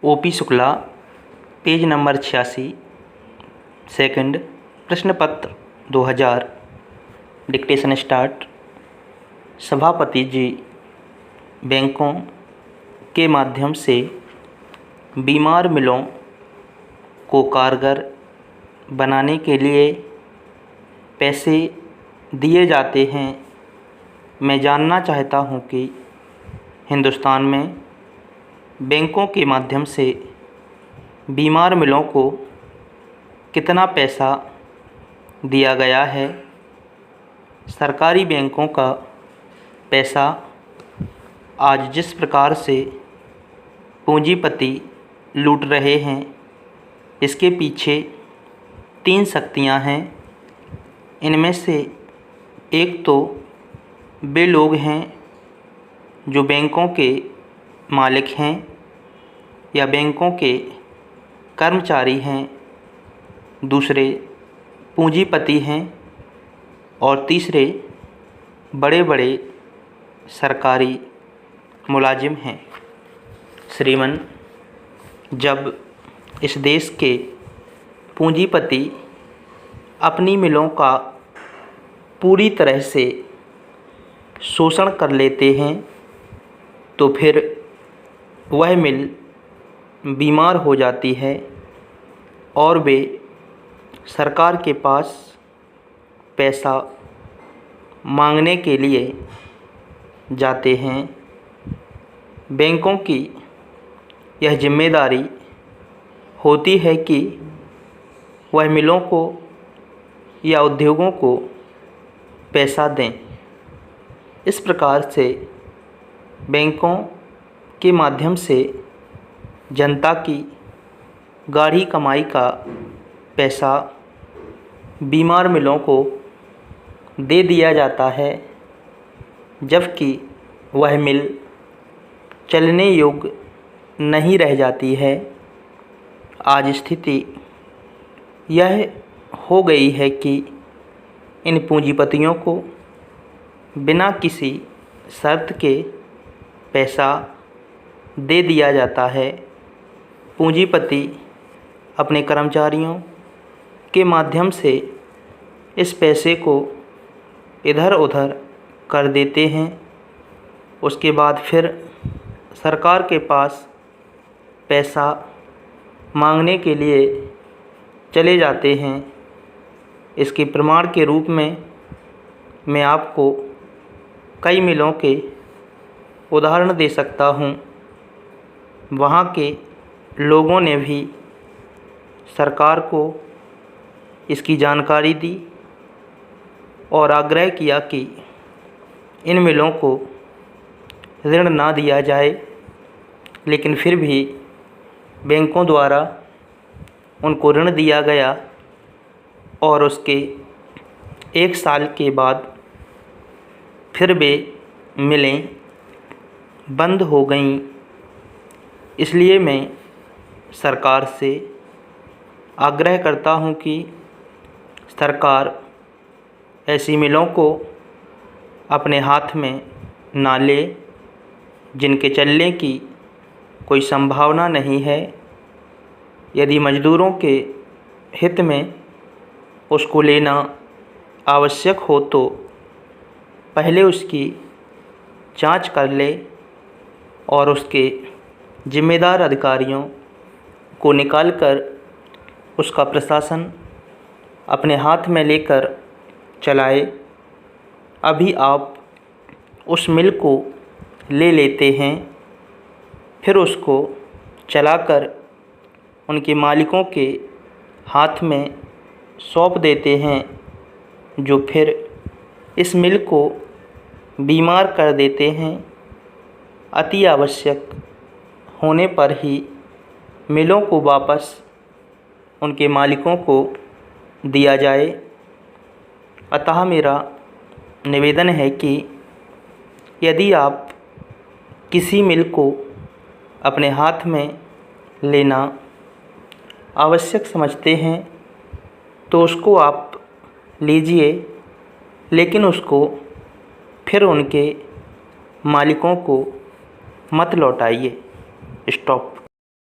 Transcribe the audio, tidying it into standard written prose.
OP Shukla, page number 86, second प्रश्न पत्र 2000। Dictation start. सभापति जी, बैंकों के माध्यम से बीमार मिलों को कारगर बनाने के लिए पैसे दिए जाते हैं। मैं जानना चाहता हूं कि हिंदुस्तान में बैंकों के माध्यम से बीमार मिलों को कितना पैसा दिया गया है। सरकारी बैंकों का पैसा आज जिस प्रकार से पूंजीपति लूट रहे हैं, इसके पीछे 3 शक्तियां हैं। इनमें से एक तो वे लोग हैं जो बैंकों के मालिक हैं या बैंकों के कर्मचारी हैं, दूसरे पूंजीपति हैं और तीसरे बड़े बड़े सरकारी मुलाजिम हैं। श्रीमान, जब इस देश के पूंजीपति अपनी मिलों का पूरी तरह से शोषण कर लेते हैं तो फिर वह मिल बीमार हो जाती है और वे सरकार के पास पैसा मांगने के लिए जाते हैं। बैंकों की यह जिम्मेदारी होती है कि वह मिलों को या उद्योगों को पैसा दें। इस प्रकार से बैंकों के माध्यम से जनता की गाढ़ी कमाई का पैसा बीमार मिलों को दे दिया जाता है, जबकि वह मिल चलने योग्य नहीं रह जाती है। आज स्थिति यह हो गई है कि इन पूंजीपतियों को बिना किसी शर्त के पैसा दे दिया जाता है। पूंजीपति अपने कर्मचारियों के माध्यम से इस पैसे को इधर उधर कर देते हैं। उसके बाद फिर सरकार के पास पैसा मांगने के लिए चले जाते हैं। इसके प्रमाण के रूप में मैं आपको कई मिलों के उदाहरण दे सकता हूँ। वहाँ के लोगों ने भी सरकार को इसकी जानकारी दी और आग्रह किया कि इन मिलों को ऋण ना दिया जाए, लेकिन फिर भी बैंकों द्वारा उनको ऋण दिया गया और उसके 1 साल के बाद फिर वे मिलें बंद हो गईं। इसलिए मैं सरकार से आग्रह करता हूं कि सरकार ऐसी मिलों को अपने हाथ में ना ले जिनके चलने की कोई संभावना नहीं है। यदि मज़दूरों के हित में उसको लेना आवश्यक हो तो पहले उसकी जांच कर ले और उसके जिम्मेदार अधिकारियों को निकालकर उसका प्रशासन अपने हाथ में लेकर चलाए। अभी आप उस मिल को ले लेते हैं, फिर उसको चलाकर उनके मालिकों के हाथ में सौंप देते हैं, जो फिर इस मिल को बीमार कर देते हैं। अति आवश्यक होने पर ही मिलों को वापस उनके मालिकों को दिया जाए। अतः मेरा निवेदन है कि यदि आप किसी मिल को अपने हाथ में लेना आवश्यक समझते हैं तो उसको आप लीजिए, लेकिन उसको फिर उनके मालिकों को मत लौटाइए। स्टॉप।